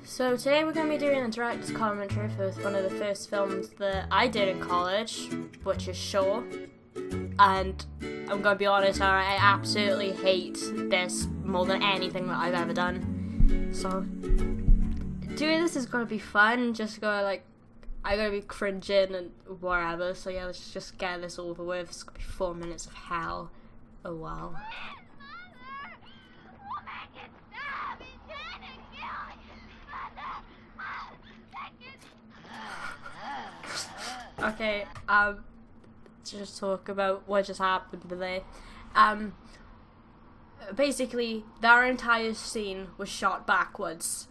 So today we're going to be doing a director's commentary for one of the first films that I did in college, which is Shaw. And I'm going to be honest, I absolutely hate this more than anything that I've ever done. So doing this is going to be fun, I'm going to be cringing and whatever. So yeah, let's just get this over with. It's going to be 4 minutes of hell. Oh wow. Okay, just talk about what just happened today. Basically, their entire scene was shot backwards.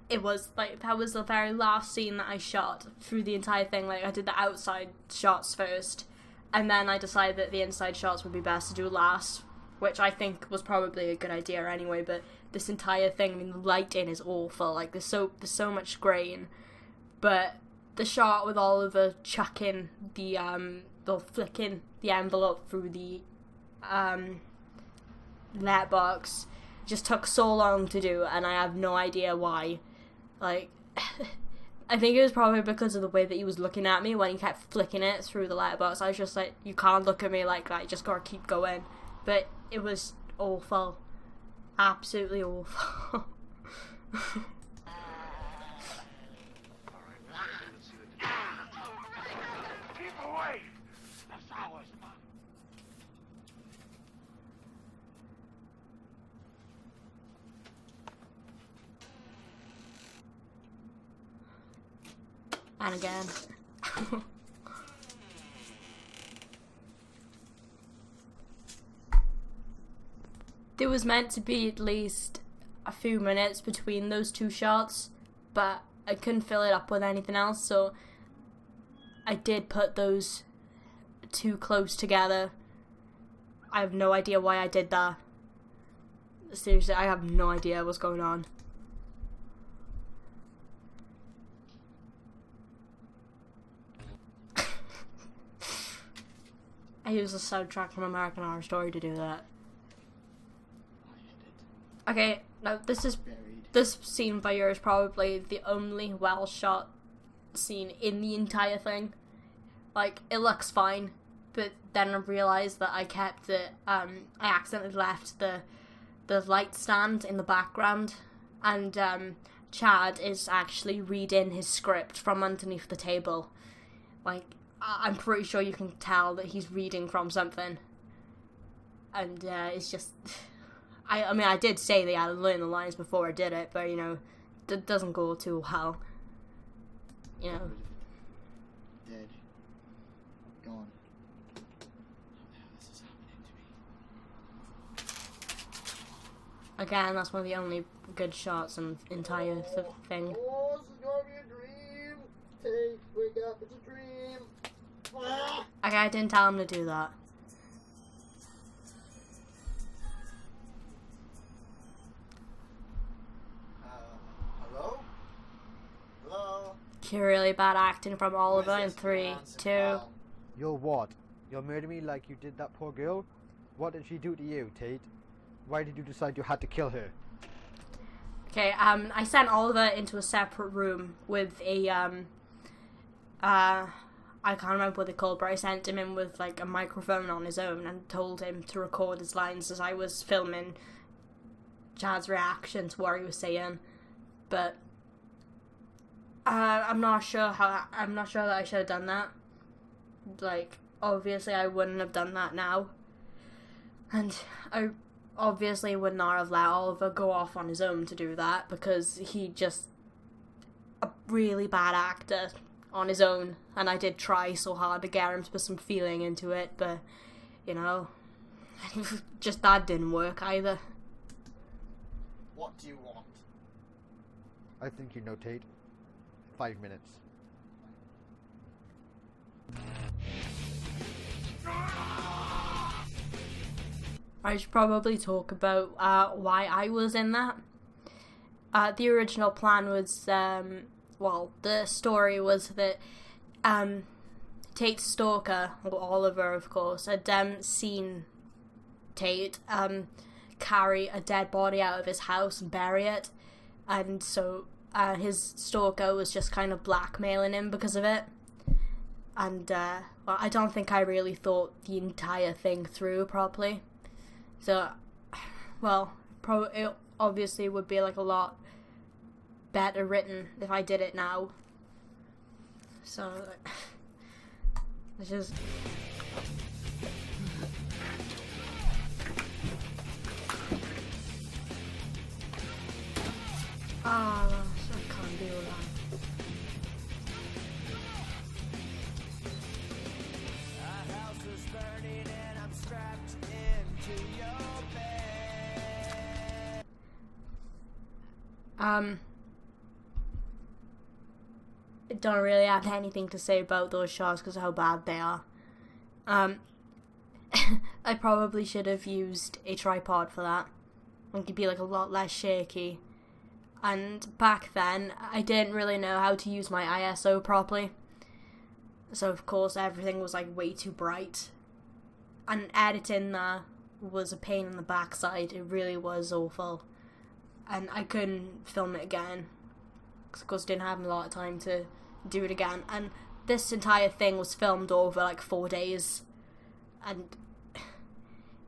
It was, that was the very last scene that I shot through the entire thing. I did the outside shots first, and then I decided that the inside shots would be best to do last, which I think was probably a good idea anyway, but this entire thing, the lighting is awful. There's so much grain, but the shot with Oliver chucking the flicking the envelope through the letterbox just took so long to do, and I have no idea why. I think it was probably because of the way that he was looking at me when he kept flicking it through the letterbox. I was just like, you can't look at me like that, you just gotta keep going. But it was awful. Absolutely awful. And again. There was meant to be at least a few minutes between those two shots, but I couldn't fill it up with anything else, so I did put those too close together. I have no idea why I did that. Seriously, I have no idea what's going on. I used the soundtrack from American Horror Story to do that. Okay, now this scene by you is probably the only well shot scene in the entire thing. It looks fine, but then I realised that I kept it, I accidentally left the light stand in the background, and Chad is actually reading his script from underneath the table. I'm pretty sure you can tell that he's reading from something. And it's just... I did say that I learned the lines before I did it, but, it doesn't go too well. Dead. Gone. How the hell this is happening to me? Again, that's one of the only good shots in the entire thing. Oh, this is gonna be a dream! Tate, wake up, it's a dream! Okay, I didn't tell him to do that. Hello? Hello? Really bad acting from Oliver in 3, 2... You're what? You'll murder me like you did that poor girl? What did she do to you, Tate? Why did you decide you had to kill her? Okay, I sent Oliver into a separate room with a, I can't remember what they're called, but I sent him in with, a microphone on his own and told him to record his lines as I was filming Chad's reaction to what he was saying. But, I'm not sure that I should have done that. Obviously I wouldn't have done that now. And I obviously would not have let Oliver go off on his own to do that, because he just a really bad actor on his own, and I did try so hard to get him to put some feeling into it, but just that didn't work either. What do you want? I think you know, Tate. 5 minutes. I should probably talk about why I was in that. The original plan was, the story was that Tate's stalker, Oliver of course, had seen Tate carry a dead body out of his house and bury it, and so his stalker was just kind of blackmailing him because of it. And well, I don't think I really thought the entire thing through properly. So, well, it obviously would be like a lot better written if I did it now. So, it's just. Ah, I can't do that. Our house is burning and I'm strapped into your bed. I don't really have anything to say about those shots because of how bad they are. I probably should have used a tripod for that. It could be like a lot less shaky. And back then, I didn't really know how to use my ISO properly. So of course everything was like way too bright. And editing that was a pain in the backside. It really was awful. And I couldn't film it again. Because of course I didn't have a lot of time to do it again. And this entire thing was filmed over like 4 days. And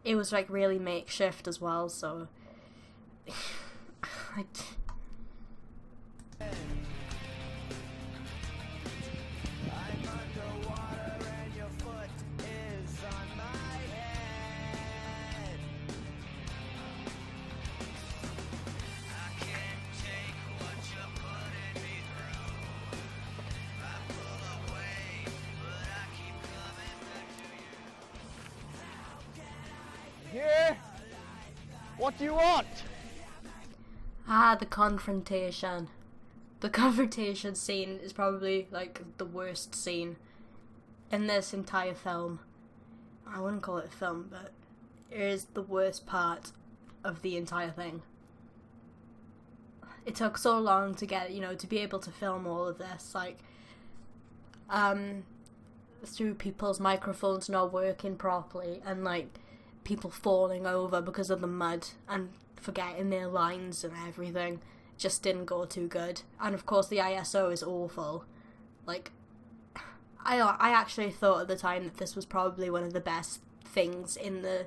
it was like really makeshift as well, so I'm underwater and your foot is on my head. I can't take what you're putting me through. I pull away, but I keep coming back to you. Here? What do you want? the confrontation. The confrontation scene is probably like the worst scene in this entire film. I wouldn't call it a film, but it is the worst part of the entire thing. It took so long to get, to be able to film all of this, through people's microphones not working properly, and people falling over because of the mud and forgetting their lines and everything. Just didn't go too good. And of course the ISO is awful. I actually thought at the time that this was probably one of the best things in the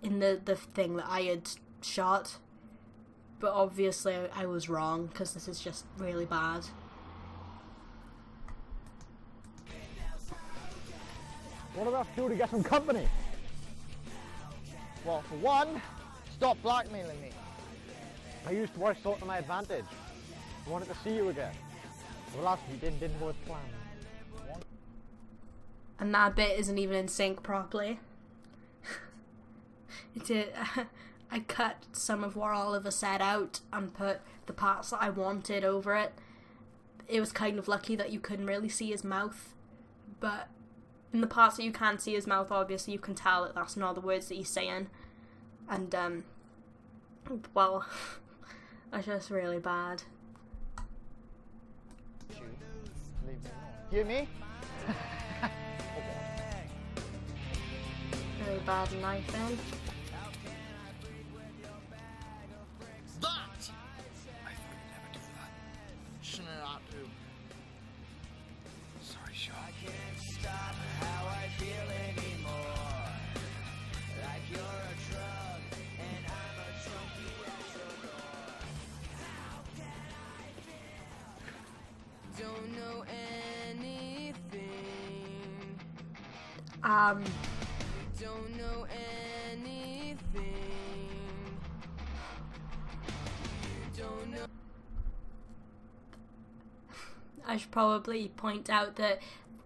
thing that I had shot. But obviously I was wrong, because this is just really bad. What do I have to do to get some company? Well, for one, stop blackmailing me. I used to work sort to my advantage. I wanted to see you again. The last you didn't go as planned. And that bit isn't even in sync properly. I cut some of what Oliver said out and put the parts that I wanted over it. It was kind of lucky that you couldn't really see his mouth, but in the parts that you can see his mouth, obviously you can tell that that's not the words that he's saying. And well, that's just really bad. Hear me? Really bad knifing. That! I thought you'd never do that. Shouldn't have to. Sorry, Sean. I can't stop how I feel anymore. Like you're a drug and I'm a junkie at your door. How can I feel? Don't know anything. Don't know anything. Don't know. I should probably point out that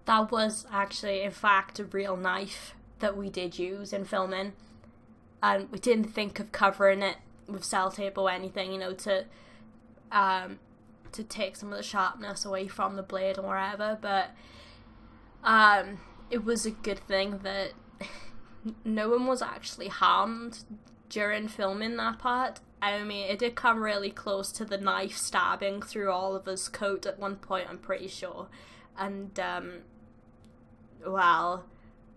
that was actually, in fact, a real knife that we did use in filming. And we didn't think of covering it with sellotape or anything, to take some of the sharpness away from the blade or whatever. But it was a good thing that no one was actually harmed during filming that part. I mean, it did come really close to the knife stabbing through Oliver's coat at one point, I'm pretty sure. And, well,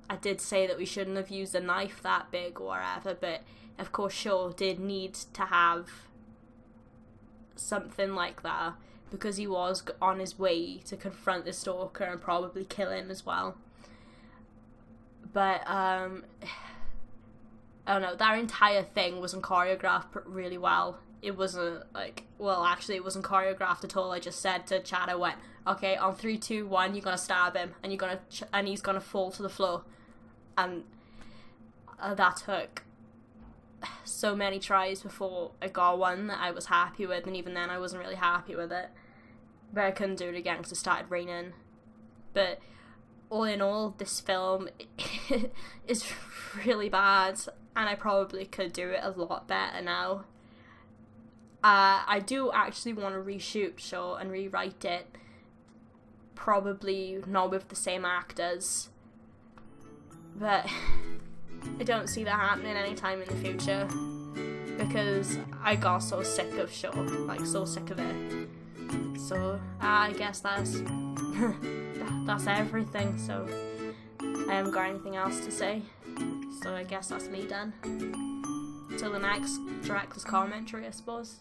I did say that we shouldn't have used a knife that big or whatever, but of course Shaw did need to have something like that, because he was on his way to confront the stalker and probably kill him as well. But I don't know, that entire thing wasn't choreographed really well. It wasn't like, well, actually it wasn't choreographed at all. I just said to Chad, I went, okay, on 3, 2, 1, you're gonna stab him, and and he's gonna fall to the floor, and that took so many tries before I got one that I was happy with, and even then I wasn't really happy with it. But I couldn't do it again because it started raining. But all in all, this film is really bad, and I probably could do it a lot better now. I do actually want to reshoot Shaw and rewrite it, probably not with the same actors, but I don't see that happening anytime in the future, because I got so sick of Shaw, like so sick of it. So I guess that's that's everything. So I haven't got anything else to say, so I guess that's me done. Till the next director's commentary, I suppose.